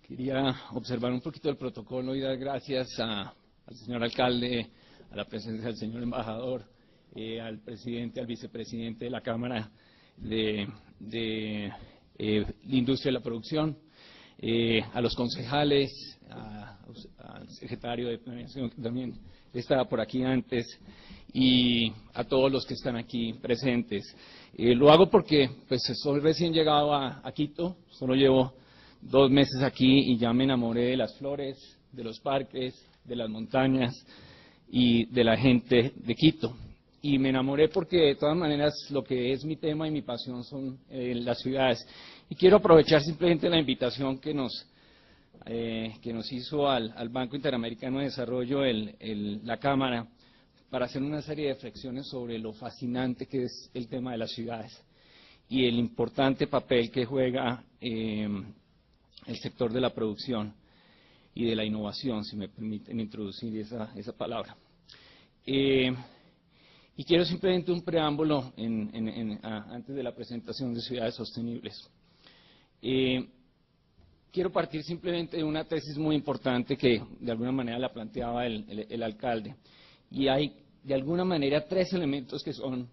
Quería observar un poquito el protocolo y dar gracias al señor alcalde, a la presencia del señor embajador, al presidente, al vicepresidente de la Cámara de la Industria de la Producción, a los concejales, al secretario de Planeación, que también estaba por aquí antes, y a todos los que están aquí presentes. Lo hago porque pues soy recién llegado a Quito, solo llevo 2 meses aquí y ya me enamoré de las flores, de los parques, de las montañas y de la gente de Quito. Y me enamoré porque de todas maneras lo que es mi tema y mi pasión son las ciudades. Y quiero aprovechar simplemente la invitación que nos hizo al Banco Interamericano de Desarrollo la Cámara para hacer una serie de reflexiones sobre lo fascinante que es el tema de las ciudades y el importante papel que juega el sector de la producción y de la innovación, si me permiten introducir esa palabra. Y quiero simplemente un preámbulo antes de la presentación de ciudades sostenibles. Quiero partir simplemente de una tesis muy importante que de alguna manera la planteaba el alcalde. Y hay de alguna manera 3 elementos que son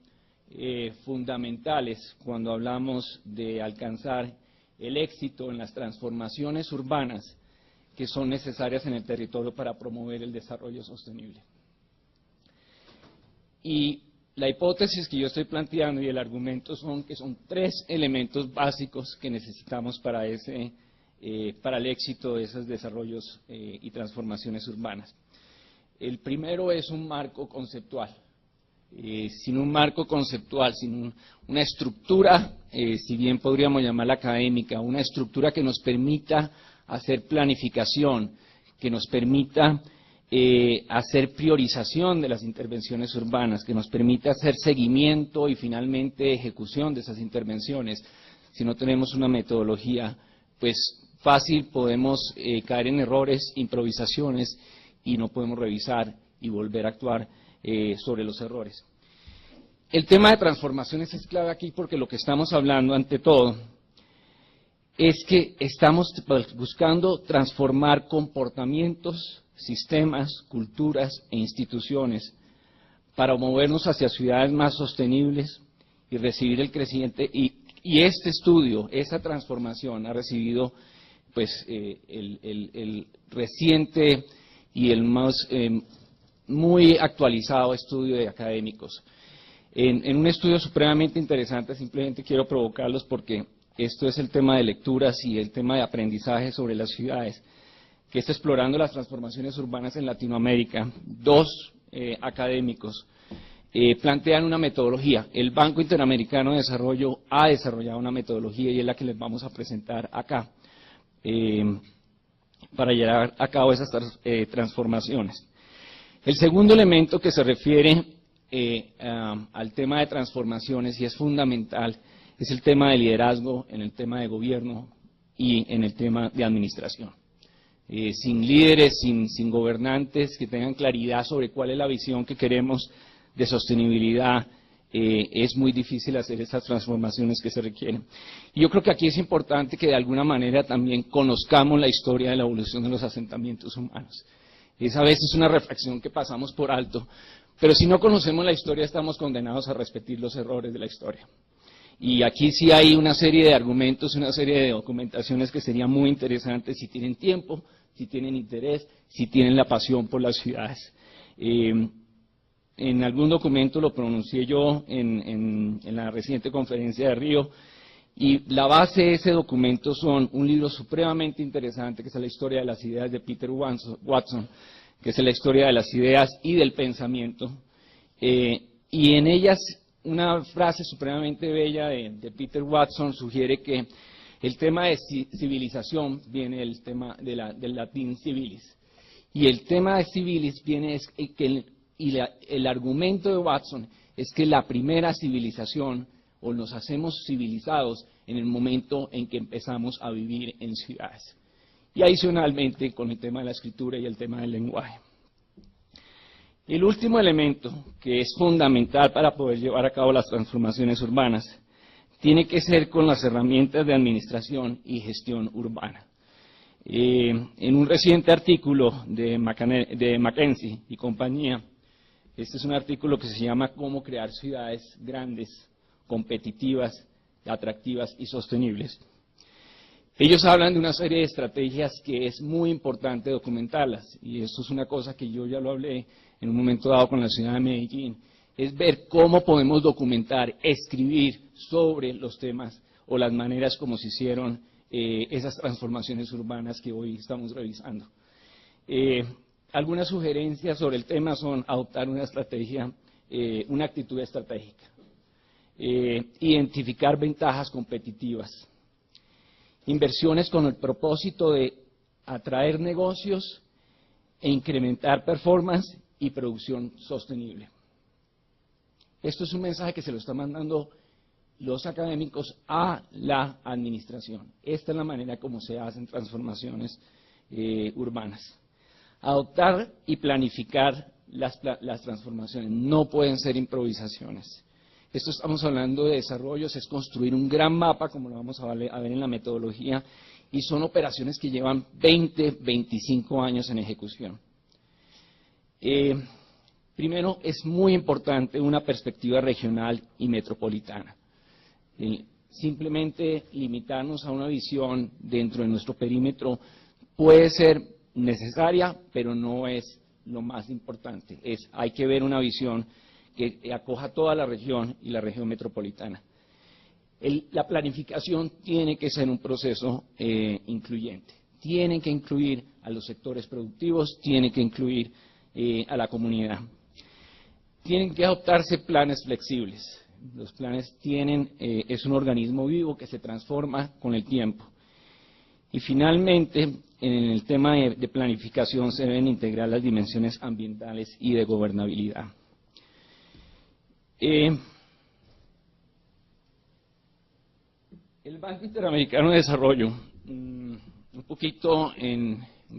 fundamentales cuando hablamos de alcanzar el éxito en las transformaciones urbanas que son necesarias en el territorio para promover el desarrollo sostenible. Y la hipótesis que yo estoy planteando y el argumento son que son 3 elementos básicos que necesitamos para el éxito de esos desarrollos y transformaciones urbanas. El primero es un marco conceptual. Sin un marco conceptual, sin una estructura, si bien podríamos llamarla académica, una estructura que nos permita hacer planificación, que nos permita hacer priorización de las intervenciones urbanas, que nos permita hacer seguimiento y finalmente ejecución de esas intervenciones. Si no tenemos una metodología, pues fácil podemos caer en errores, improvisaciones y no podemos revisar y volver a actuar sobre los errores. El tema de transformaciones es clave aquí porque lo que estamos hablando ante todo es que estamos buscando transformar comportamientos, sistemas, culturas e instituciones para movernos hacia ciudades más sostenibles y recibir el crecimiento. Y este estudio, esa transformación ha recibido pues el reciente y el más muy actualizado estudio de académicos. En un estudio supremamente interesante, simplemente quiero provocarlos porque esto es el tema de lecturas y el tema de aprendizaje sobre las ciudades, que está explorando las transformaciones urbanas en Latinoamérica. 2 académicos plantean una metodología. El Banco Interamericano de Desarrollo ha desarrollado una metodología y es la que les vamos a presentar acá para llevar a cabo esas transformaciones. El segundo elemento que se refiere al tema de transformaciones y es fundamental es el tema de liderazgo, en el tema de gobierno y en el tema de administración. Sin líderes, sin gobernantes que tengan claridad sobre cuál es la visión que queremos de sostenibilidad, es muy difícil hacer esas transformaciones que se requieren. Y yo creo que aquí es importante que de alguna manera también conozcamos la historia de la evolución de los asentamientos humanos. Esa a veces es una reflexión que pasamos por alto, pero si no conocemos la historia estamos condenados a repetir los errores de la historia. Y aquí sí hay una serie de argumentos, una serie de documentaciones que serían muy interesantes si tienen tiempo, si tienen interés, si tienen la pasión por las ciudades. En algún documento lo pronuncié yo en la reciente conferencia de Río, y la base de ese documento son un libro supremamente interesante que es la historia de las ideas de Peter Watson, que es la historia de las ideas y del pensamiento, y en ellas una frase supremamente bella de Peter Watson sugiere que el tema de civilización viene del tema del latín civilis, y el tema de civilis viene el argumento de Watson es que la primera civilización o nos hacemos civilizados en el momento en que empezamos a vivir en ciudades. Y adicionalmente con el tema de la escritura y el tema del lenguaje. El último elemento que es fundamental para poder llevar a cabo las transformaciones urbanas tiene que ser con las herramientas de administración y gestión urbana. En un reciente artículo de McKinsey y compañía, este es un artículo que se llama Cómo crear ciudades grandes, competitivas, atractivas y sostenibles. Ellos hablan de una serie de estrategias que es muy importante documentarlas, y esto es una cosa que yo ya lo hablé en un momento dado con la ciudad de Medellín, es ver cómo podemos documentar, escribir sobre los temas o las maneras como se hicieron esas transformaciones urbanas que hoy estamos revisando. Algunas sugerencias sobre el tema son adoptar una estrategia, una actitud estratégica, identificar ventajas competitivas, inversiones con el propósito de atraer negocios e incrementar performance y producción sostenible. Esto es un mensaje que se lo está mandando los académicos a la administración. Esta es la manera como se hacen transformaciones urbanas. Adoptar y planificar las transformaciones, no pueden ser improvisaciones. Esto estamos hablando de desarrollos, es construir un gran mapa, como lo vamos a ver en la metodología, y son operaciones que llevan 20, 25 años en ejecución. Primero, es muy importante una perspectiva regional y metropolitana. Simplemente limitarnos a una visión dentro de nuestro perímetro puede ser necesaria, pero no es lo más importante. Hay que ver una visión que acoja toda la región y la región metropolitana. La planificación tiene que ser un proceso incluyente. Tienen que incluir a los sectores productivos, tiene que incluir a la comunidad. Tienen que adoptarse planes flexibles. Los planes es un organismo vivo que se transforma con el tiempo. Y finalmente, en el tema de planificación se deben integrar las dimensiones ambientales y de gobernabilidad. El Banco Interamericano de Desarrollo, un poquito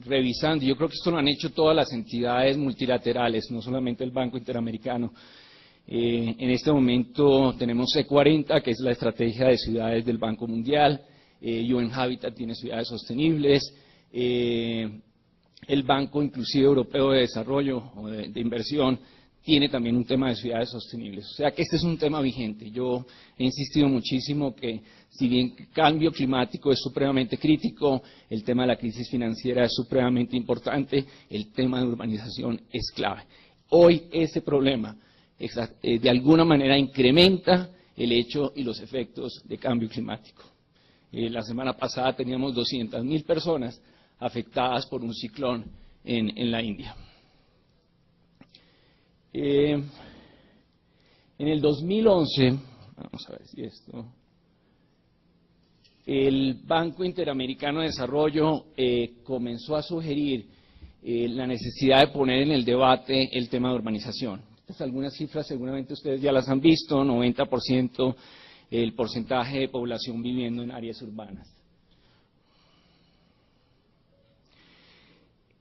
revisando, yo creo que esto lo han hecho todas las entidades multilaterales, no solamente el Banco Interamericano. En este momento tenemos C40, que es la estrategia de ciudades del Banco Mundial, UN Habitat tiene ciudades sostenibles, el Banco inclusive Europeo de Desarrollo o de Inversión tiene también un tema de ciudades sostenibles. O sea que este es un tema vigente. Yo he insistido muchísimo que si bien el cambio climático es supremamente crítico, el tema de la crisis financiera es supremamente importante, el tema de urbanización es clave. Hoy ese problema de alguna manera incrementa el hecho y los efectos de cambio climático. La semana pasada teníamos 200.000 personas afectadas por un ciclón en la India. En el 2011, vamos a ver si el Banco Interamericano de Desarrollo comenzó a sugerir la necesidad de poner en el debate el tema de urbanización. Algunas cifras seguramente ustedes ya las han visto, 90% el porcentaje de población viviendo en áreas urbanas.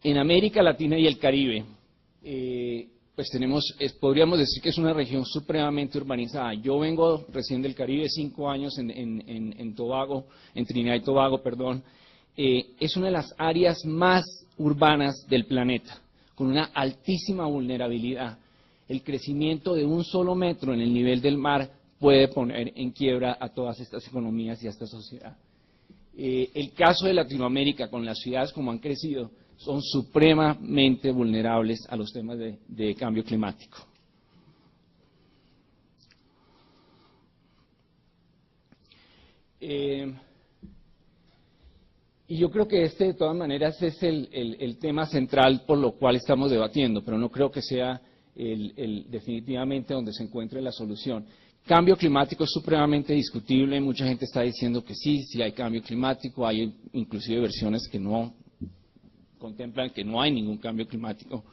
En América Latina y el Caribe, pues podríamos decir que es una región supremamente urbanizada. Yo vengo recién del Caribe, 5 años en Tobago, en Trinidad y Tobago, perdón. Es una de las áreas más urbanas del planeta, con una altísima vulnerabilidad. El crecimiento de un solo metro en el nivel del mar puede poner en quiebra a todas estas economías y a esta sociedad. El caso de Latinoamérica, con las ciudades como han crecido, son supremamente vulnerables a los temas de cambio climático. Y yo creo que de todas maneras es el tema central por lo cual estamos debatiendo, pero no creo que sea definitivamente donde se encuentre la solución. Cambio climático es supremamente discutible, mucha gente está diciendo que sí hay cambio climático, hay inclusive versiones que no contemplan que no hay ningún cambio climático.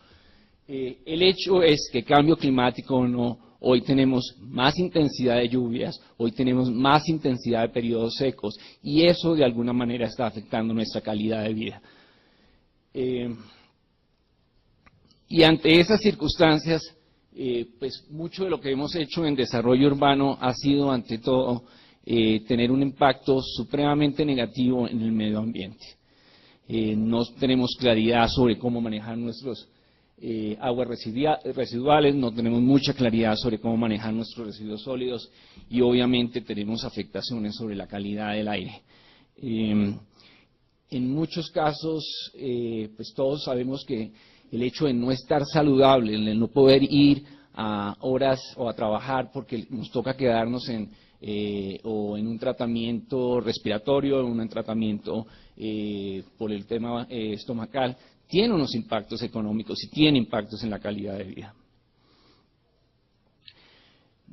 El hecho es que cambio climático o no, hoy tenemos más intensidad de lluvias, hoy tenemos más intensidad de periodos secos, y eso de alguna manera está afectando nuestra calidad de vida. Y ante esas circunstancias, pues mucho de lo que hemos hecho en desarrollo urbano ha sido, ante todo, tener un impacto supremamente negativo en el medio ambiente. no tenemos claridad sobre cómo manejar nuestros aguas residuales, no tenemos mucha claridad sobre cómo manejar nuestros residuos sólidos y obviamente tenemos afectaciones sobre la calidad del aire. En muchos casos, pues todos sabemos que el hecho de no estar saludable, el no poder ir a horas o a trabajar porque nos toca quedarnos o en un tratamiento respiratorio, o en un tratamiento por el tema estomacal, tiene unos impactos económicos y tiene impactos en la calidad de vida.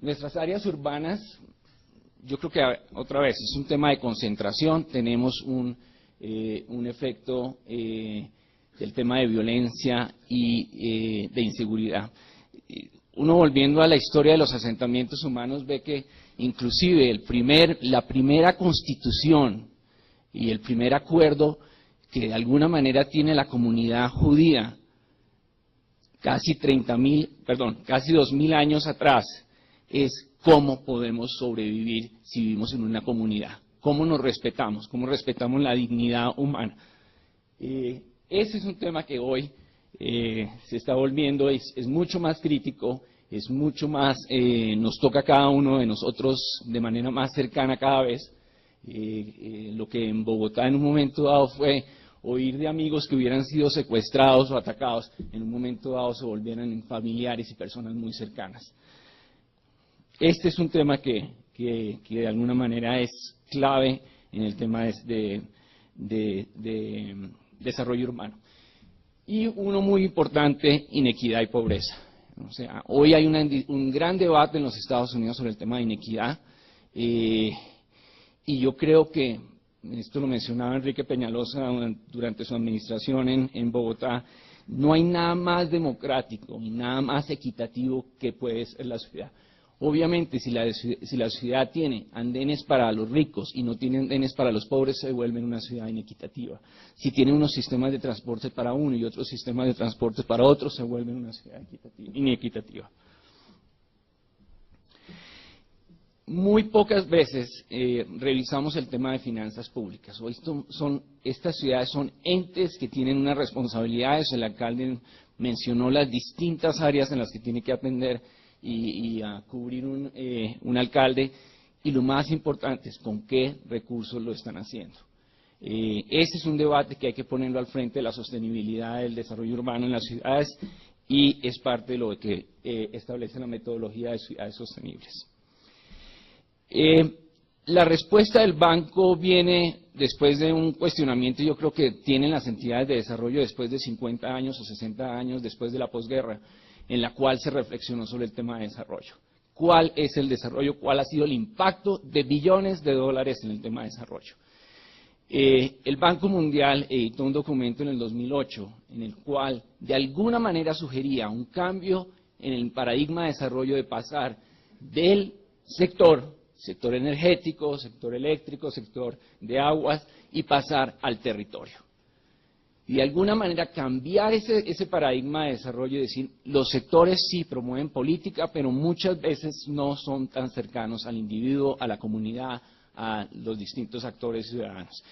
Nuestras áreas urbanas, yo creo que otra vez es un tema de concentración, tenemos un efecto del tema de violencia y de inseguridad. Uno volviendo a la historia de los asentamientos humanos ve que inclusive la primera constitución y el primer acuerdo que de alguna manera tiene la comunidad judía casi 2000 años atrás es cómo podemos sobrevivir si vivimos en una comunidad, cómo nos respetamos, cómo respetamos la dignidad humana. Ese es un tema que hoy se está volviendo, es mucho más crítico, es mucho más, nos toca a cada uno de nosotros de manera más cercana cada vez. Lo que en Bogotá en un momento dado fue oír de amigos que hubieran sido secuestrados o atacados, en un momento dado se volvieran en familiares y personas muy cercanas. Este es un tema que de alguna manera es clave en el tema de desarrollo urbano. Y uno muy importante, inequidad y pobreza. O sea, hoy hay un gran debate en los Estados Unidos sobre el tema de inequidad, y yo creo que, esto lo mencionaba Enrique Peñalosa durante su administración en Bogotá, no hay nada más democrático y nada más equitativo que puede ser la ciudad. Obviamente, si la ciudad tiene andenes para los ricos y no tiene andenes para los pobres, se vuelve una ciudad inequitativa. Si tiene unos sistemas de transporte para uno y otros sistemas de transporte para otro, se vuelve una ciudad inequitativa. Muy pocas veces revisamos el tema de finanzas públicas. Hoy estas ciudades son entes que tienen unas responsabilidades. El alcalde mencionó las distintas áreas en las que tiene que atender y a cubrir un alcalde, y lo más importante es con qué recursos lo están haciendo. Ese es un debate que hay que ponerlo al frente de la sostenibilidad del desarrollo urbano en las ciudades y es parte de lo que establece la metodología de ciudades sostenibles. La respuesta del banco viene después de un cuestionamiento, yo creo que tienen las entidades de desarrollo después de 50 años o 60 años después de la posguerra, en la cual se reflexionó sobre el tema de desarrollo. ¿Cuál es el desarrollo? ¿Cuál ha sido el impacto de billones de dólares en el tema de desarrollo? El Banco Mundial editó un documento en el 2008 en el cual de alguna manera sugería un cambio en el paradigma de desarrollo de pasar del sector energético, sector eléctrico, sector de aguas y pasar al territorio. Y de alguna manera cambiar ese paradigma de desarrollo y decir, los sectores sí promueven política, pero muchas veces no son tan cercanos al individuo, a la comunidad, a los distintos actores ciudadanos.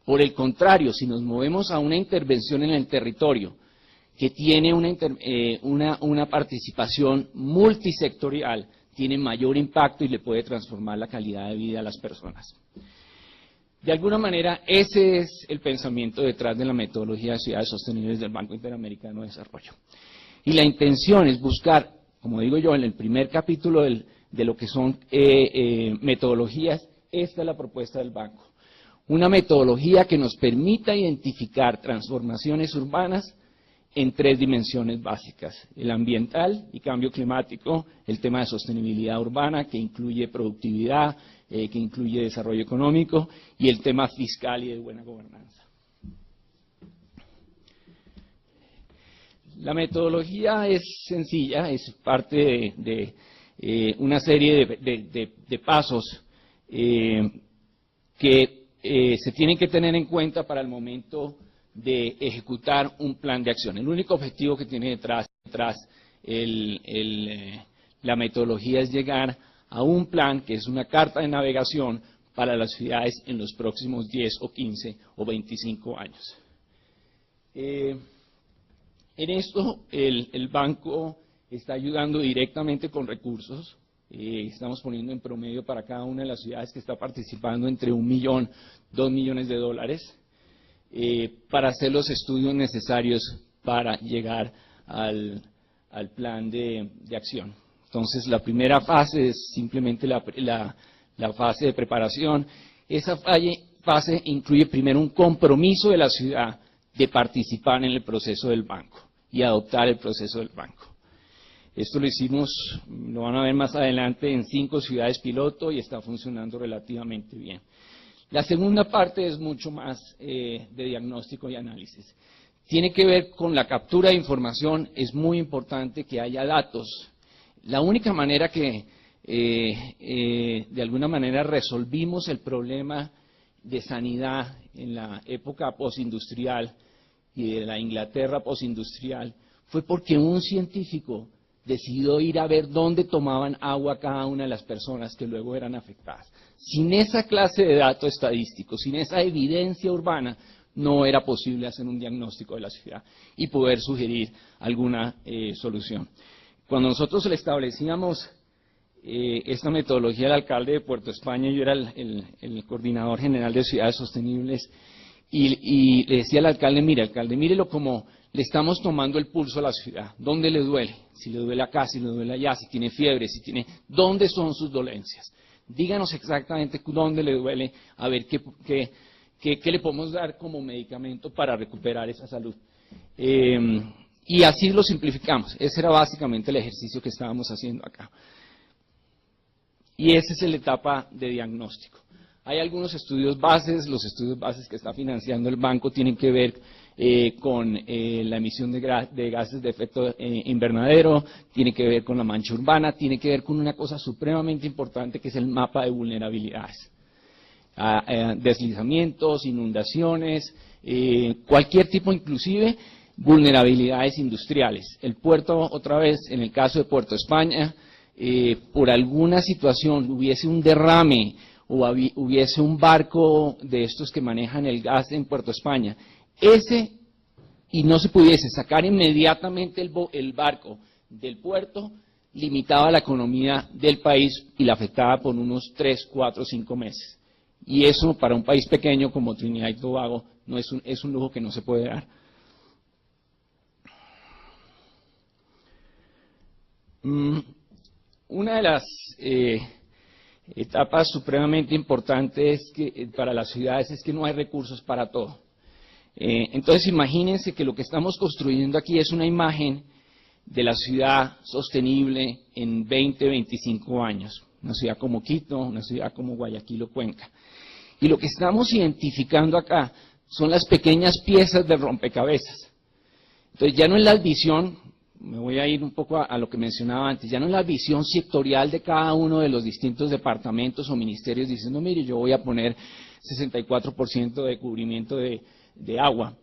Por el contrario, si nos movemos a una intervención en el territorio que tiene una participación multisectorial, tiene mayor impacto y le puede transformar la calidad de vida a las personas. De alguna manera, ese es el pensamiento detrás de la metodología de ciudades sostenibles del Banco Interamericano de Desarrollo. Y la intención es buscar, como digo yo, en el primer capítulo de lo que son metodologías, esta es la propuesta del banco. Una metodología que nos permita identificar transformaciones urbanas en 3 dimensiones básicas: el ambiental y cambio climático, el tema de sostenibilidad urbana, que incluye productividad, que incluye desarrollo económico, y el tema fiscal y de buena gobernanza. La metodología es sencilla, es parte de una serie de pasos que se tienen que tener en cuenta para el momento de ejecutar un plan de acción. El único objetivo que tiene detrás la metodología es llegar a un plan que es una carta de navegación para las ciudades en los próximos 10 o 15 o 25 años. En esto el banco está ayudando directamente con recursos. Estamos poniendo en promedio para cada una de las ciudades que está participando entre 1 millón, 2 millones de dólares para hacer los estudios necesarios para llegar al plan de acción. Entonces, la primera fase es simplemente la fase de preparación. Esa fase incluye primero un compromiso de la ciudad de participar en el proceso del banco y adoptar el proceso del banco. Esto lo hicimos, lo van a ver más adelante, en 5 ciudades piloto y está funcionando relativamente bien. La segunda parte es mucho más de diagnóstico y análisis. Tiene que ver con la captura de información. Es muy importante que haya datos. La única manera que de alguna manera resolvimos el problema de sanidad en la época postindustrial y de la Inglaterra postindustrial fue porque un científico decidió ir a ver dónde tomaban agua cada una de las personas que luego eran afectadas. Sin esa clase de datos estadísticos, sin esa evidencia urbana, no era posible hacer un diagnóstico de la ciudad y poder sugerir alguna solución. Cuando nosotros le establecíamos esta metodología al alcalde de Puerto España, yo era el coordinador general de ciudades sostenibles, y le decía al alcalde, mírelo como le estamos tomando el pulso a la ciudad. ¿Dónde le duele? Si le duele acá, si le duele allá, si tiene fiebre, ¿dónde son sus dolencias? Díganos exactamente dónde le duele, a ver qué le podemos dar como medicamento para recuperar esa salud. Y así lo simplificamos. Ese era básicamente el ejercicio que estábamos haciendo acá. Y esa es la etapa de diagnóstico. Hay algunos estudios bases. Los estudios bases que está financiando el banco tienen que ver con la emisión de gases de efecto invernadero, tiene que ver con la mancha urbana, tiene que ver con una cosa supremamente importante que es el mapa de vulnerabilidades. Deslizamientos, inundaciones, cualquier tipo, inclusive vulnerabilidades industriales. El puerto, otra vez, en el caso de Puerto España, por alguna situación hubiese un derrame o hubiese un barco de estos que manejan el gas en Puerto España, y no se pudiese sacar inmediatamente el barco del puerto, limitaba la economía del país y la afectaba por unos 3, 4, 5 meses. Y eso para un país pequeño como Trinidad y Tobago no es un lujo que no se puede dar. Una de las etapas supremamente importantes para las ciudades es que no hay recursos para todo. Entonces imagínense que lo que estamos construyendo aquí es una imagen de la ciudad sostenible en 20, 25 años. Una ciudad como Quito, una ciudad como Guayaquil o Cuenca. Y lo que estamos identificando acá son las pequeñas piezas del rompecabezas. Entonces ya no es la visión, me voy a ir un poco a lo que mencionaba antes, ya no es la visión sectorial de cada uno de los distintos departamentos o ministerios diciendo, mire, yo voy a poner 64% de cubrimiento de agua.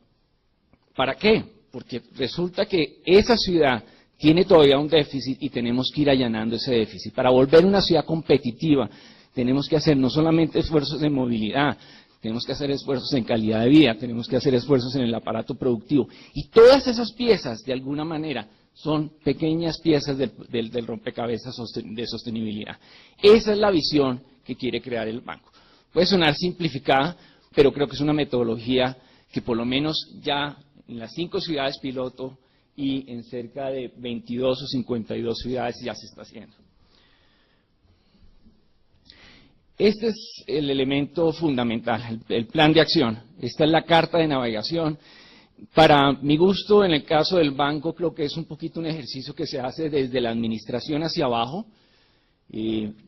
¿Para qué? Porque resulta que esa ciudad tiene todavía un déficit y tenemos que ir allanando ese déficit. Para volver una ciudad competitiva tenemos que hacer no solamente esfuerzos de movilidad, tenemos que hacer esfuerzos en calidad de vida, tenemos que hacer esfuerzos en el aparato productivo. Y todas esas piezas, de alguna manera, son pequeñas piezas del rompecabezas de sostenibilidad. Esa es la visión que quiere crear el banco. Puede sonar simplificada, pero creo que es una metodología que por lo menos ya en las 5 ciudades piloto y en cerca de 22 o 52 ciudades ya se está haciendo. Este es el elemento fundamental, el plan de acción. Esta es la carta de navegación. Para mi gusto, en el caso del banco, creo que es un poquito un ejercicio que se hace desde la administración hacia abajo.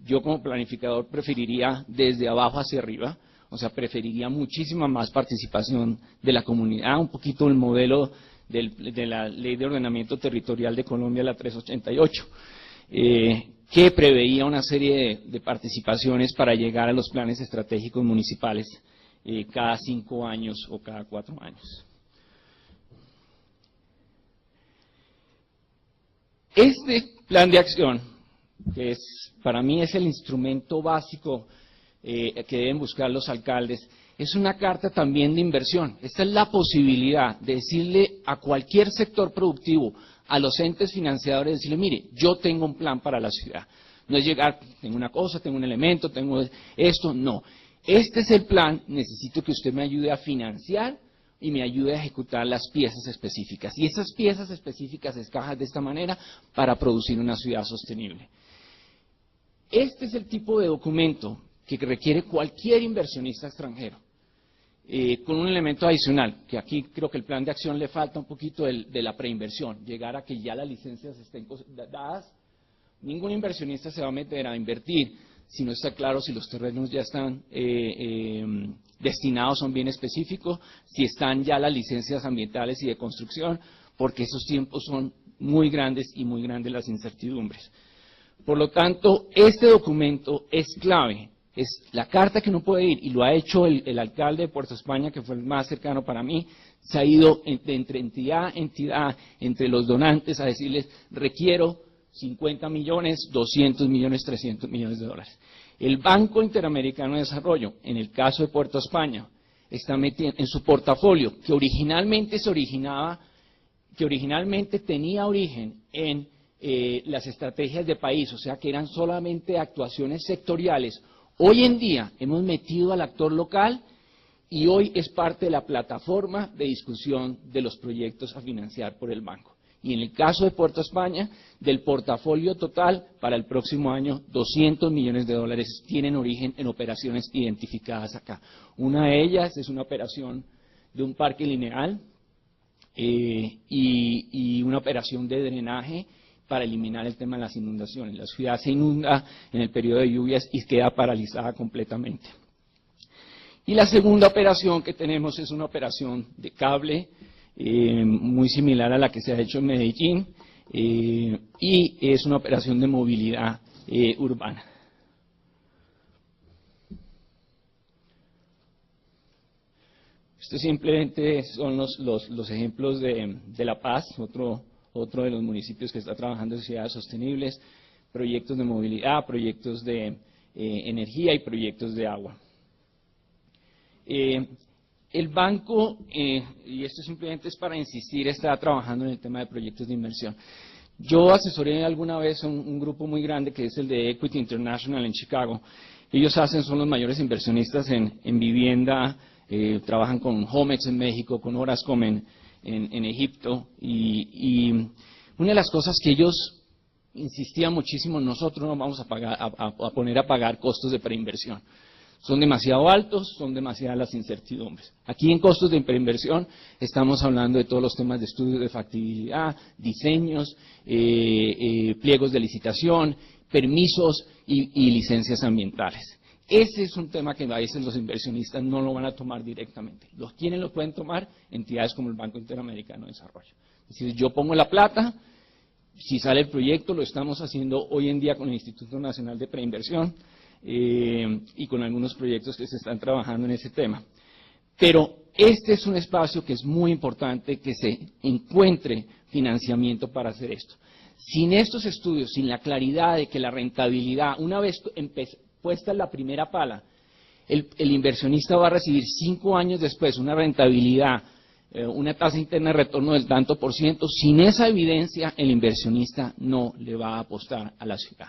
Yo como planificador preferiría desde abajo hacia arriba. O sea, preferiría muchísima más participación de la comunidad, un poquito el modelo de la Ley de Ordenamiento Territorial de Colombia, la 388, que preveía una serie de participaciones para llegar a los planes estratégicos municipales cada 5 años o cada 4 años. Este plan de acción, que para mí es el instrumento básico que deben buscar los alcaldes, es una carta también de inversión. Esta es la posibilidad de decirle a cualquier sector productivo, a los entes financiadores, decirle, mire, yo tengo un plan para la ciudad. No es llegar, tengo una cosa, tengo un elemento, tengo esto, no. Este es el plan, necesito que usted me ayude a financiar y me ayude a ejecutar las piezas específicas. Y esas piezas específicas encajan de esta manera para producir una ciudad sostenible. Este es el tipo de documento que requiere cualquier inversionista extranjero. Con un elemento adicional, que aquí creo que el plan de acción le falta un poquito de la preinversión, llegar a que ya las licencias estén dadas. Ningún inversionista se va a meter a invertir si no está claro si los terrenos ya están destinados a un bien específico, si están ya las licencias ambientales y de construcción, porque esos tiempos son muy grandes y muy grandes las incertidumbres. Por lo tanto, este documento es clave. Es la carta que uno puede ir, y lo ha hecho el alcalde de Puerto España, que fue el más cercano para mí, se ha ido entre entidad a entidad, entre los donantes, a decirles, requiero 50 millones, 200 millones, 300 millones de dólares. El Banco Interamericano de Desarrollo, en el caso de Puerto España, está metiendo en su portafolio, que originalmente tenía origen en las estrategias de país, o sea que eran solamente actuaciones sectoriales. Hoy en día hemos metido al actor local y hoy es parte de la plataforma de discusión de los proyectos a financiar por el banco. Y en el caso de Puerto España, del portafolio total para el próximo año, 200 millones de dólares tienen origen en operaciones identificadas acá. Una de ellas es una operación de un parque lineal y una operación de drenaje para eliminar el tema de las inundaciones. La ciudad se inunda en el periodo de lluvias y queda paralizada completamente. Y la segunda operación que tenemos es una operación de cable, muy similar a la que se ha hecho en Medellín, y es una operación de movilidad urbana. Estos simplemente son los ejemplos de La Paz, otro de los municipios que está trabajando en ciudades sostenibles, proyectos de movilidad, proyectos de energía y proyectos de agua. El banco, y esto simplemente es para insistir, está trabajando en el tema de proyectos de inversión. Yo asesoré alguna vez a un grupo muy grande que es el de Equity International en Chicago. Ellos son los mayores inversionistas en vivienda, trabajan con Homex en México, con Orascom en Egipto, y una de las cosas que ellos insistían muchísimo, nosotros no vamos a poner a pagar costos de preinversión. Son demasiado altos, son demasiadas las incertidumbres. Aquí en costos de preinversión estamos hablando de todos los temas de estudios de factibilidad, diseños, pliegos de licitación, permisos y licencias ambientales. Ese es un tema que a veces los inversionistas no lo van a tomar directamente. ¿Quiénes lo pueden tomar? Entidades como el Banco Interamericano de Desarrollo. Es decir, yo pongo la plata, si sale el proyecto, lo estamos haciendo hoy en día con el Instituto Nacional de Preinversión y con algunos proyectos que se están trabajando en ese tema. Pero este es un espacio que es muy importante que se encuentre financiamiento para hacer esto. Sin estos estudios, sin la claridad de que la rentabilidad, una vez puesta en la primera pala, el inversionista va a recibir 5 años después una rentabilidad, una tasa interna de retorno del tanto por ciento. Sin esa evidencia, el inversionista no le va a apostar a la ciudad.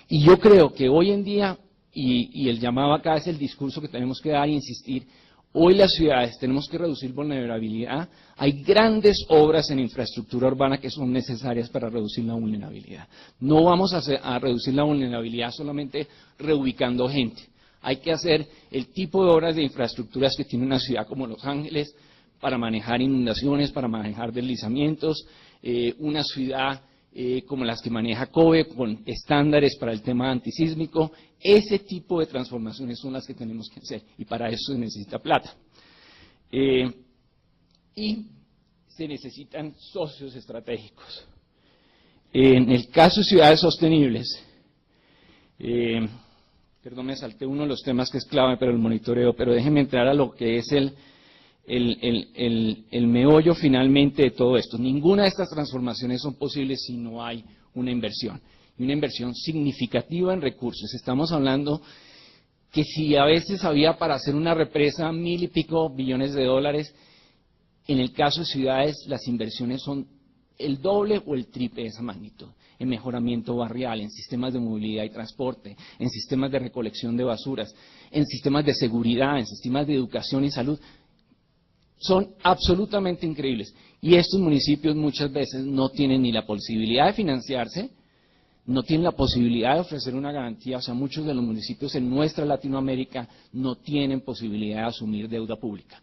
Y yo creo que hoy en día, y el llamado acá es el discurso que tenemos que dar e insistir, hoy las ciudades tenemos que reducir vulnerabilidad. Hay grandes obras en infraestructura urbana que son necesarias para reducir la vulnerabilidad. No vamos a reducir la vulnerabilidad solamente reubicando gente. Hay que hacer el tipo de obras de infraestructuras que tiene una ciudad como Los Ángeles para manejar inundaciones, para manejar deslizamientos, una ciudad como las que maneja COBE, con estándares para el tema antisísmico. Ese tipo de transformaciones son las que tenemos que hacer, y para eso se necesita plata. Y se necesitan socios estratégicos. En el caso de ciudades sostenibles, perdón, me salté uno de los temas que es clave para el monitoreo, pero déjenme entrar a lo que es el meollo finalmente de todo esto. Ninguna de estas transformaciones son posibles si no hay una inversión, y una inversión significativa en recursos. Estamos hablando que si a veces había para hacer una represa 1.000 y pico billones de dólares, en el caso de ciudades las inversiones son el doble o el triple de esa magnitud, en mejoramiento barrial, en sistemas de movilidad y transporte, en sistemas de recolección de basuras, en sistemas de seguridad, en sistemas de educación y salud. Son absolutamente increíbles. Y estos municipios muchas veces no tienen ni la posibilidad de financiarse, no tienen la posibilidad de ofrecer una garantía. O sea, muchos de los municipios en nuestra Latinoamérica no tienen posibilidad de asumir deuda pública.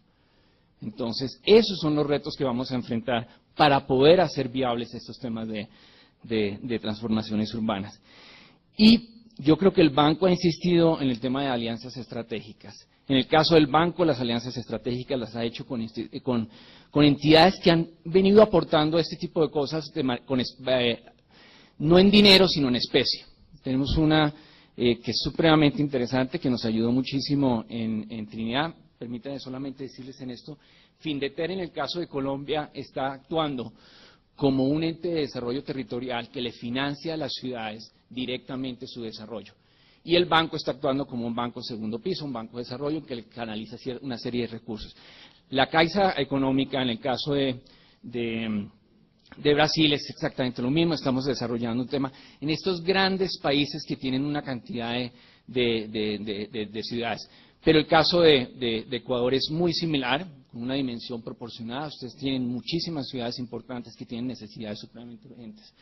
Entonces, esos son los retos que vamos a enfrentar para poder hacer viables estos temas de transformaciones urbanas. Y yo creo que el banco ha insistido en el tema de alianzas estratégicas. En el caso del banco, las alianzas estratégicas las ha hecho con entidades que han venido aportando este tipo de cosas, no en dinero, sino en especie. Tenemos una que es supremamente interesante, que nos ayudó muchísimo en Trinidad. Permítanme solamente decirles en esto, Findeter en el caso de Colombia está actuando como un ente de desarrollo territorial que le financia a las ciudades directamente su desarrollo. Y el banco está actuando como un banco segundo piso, un banco de desarrollo que le canaliza una serie de recursos. La Caixa Económica en el caso de Brasil es exactamente lo mismo. Estamos desarrollando un tema en estos grandes países que tienen una cantidad de ciudades. Pero el caso de Ecuador es muy similar, con una dimensión proporcionada. Ustedes tienen muchísimas ciudades importantes que tienen necesidades supremamente urgentes.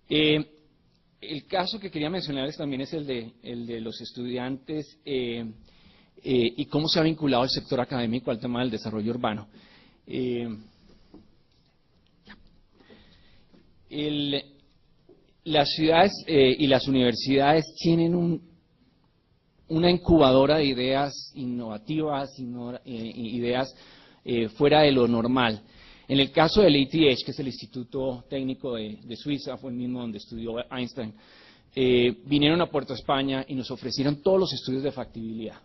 El caso que quería mencionarles también es el de los estudiantes y cómo se ha vinculado el sector académico al tema del desarrollo urbano. Las ciudades y las universidades tienen una incubadora de ideas innovativas, ideas fuera de lo normal. En el caso del ETH, que es el Instituto Técnico de Suiza, fue el mismo donde estudió Einstein, vinieron a Puerto España y nos ofrecieron todos los estudios de factibilidad.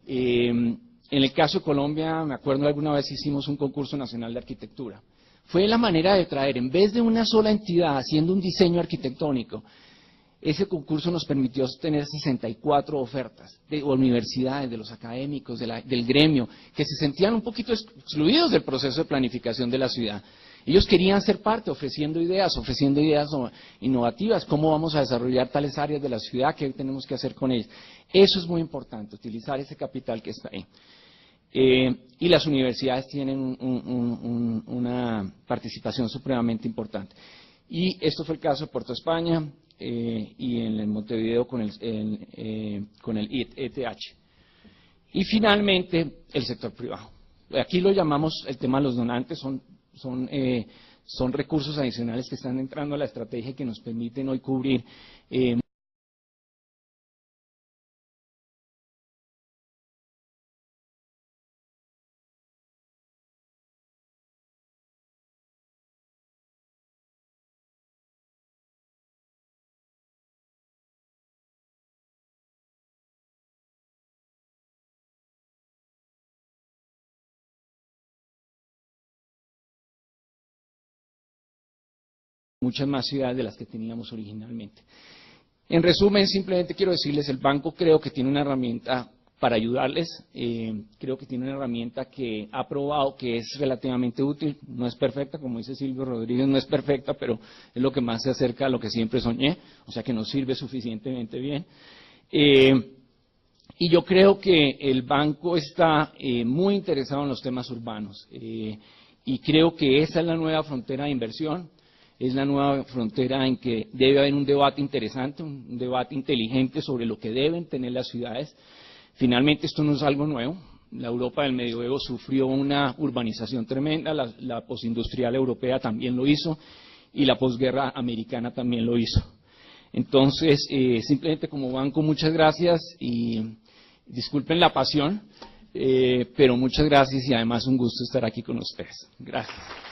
En el caso de Colombia, me acuerdo alguna vez hicimos un concurso nacional de arquitectura. Fue la manera de traer, en vez de una sola entidad haciendo un diseño arquitectónico, ese concurso nos permitió tener 64 ofertas de universidades, de los académicos, del gremio, que se sentían un poquito excluidos del proceso de planificación de la ciudad. Ellos querían ser parte, ofreciendo ideas innovativas, cómo vamos a desarrollar tales áreas de la ciudad, qué tenemos que hacer con ellas. Eso es muy importante, utilizar ese capital que está ahí. Y las universidades tienen una participación supremamente importante. Y esto fue el caso de Puerto España, y en el Montevideo con el ETH. Y finalmente, el sector privado. Aquí lo llamamos el tema de los donantes, son recursos adicionales que están entrando a la estrategia que nos permiten hoy cubrir muchas más ciudades de las que teníamos originalmente. En resumen, simplemente quiero decirles, el banco creo que tiene una herramienta para ayudarles, creo que tiene una herramienta que ha probado que es relativamente útil, no es perfecta, como dice Silvio Rodríguez, no es perfecta, pero es lo que más se acerca a lo que siempre soñé, o sea que nos sirve suficientemente bien. Y yo creo que el banco está muy interesado en los temas urbanos, y creo que esa es la nueva frontera de inversión. Es la nueva frontera en que debe haber un debate interesante, un debate inteligente sobre lo que deben tener las ciudades. Finalmente, esto no es algo nuevo. La Europa del medioevo sufrió una urbanización tremenda, la posindustrial europea también lo hizo y la posguerra americana también lo hizo. Entonces, simplemente como banco, muchas gracias y disculpen la pasión, pero muchas gracias y además un gusto estar aquí con ustedes. Gracias.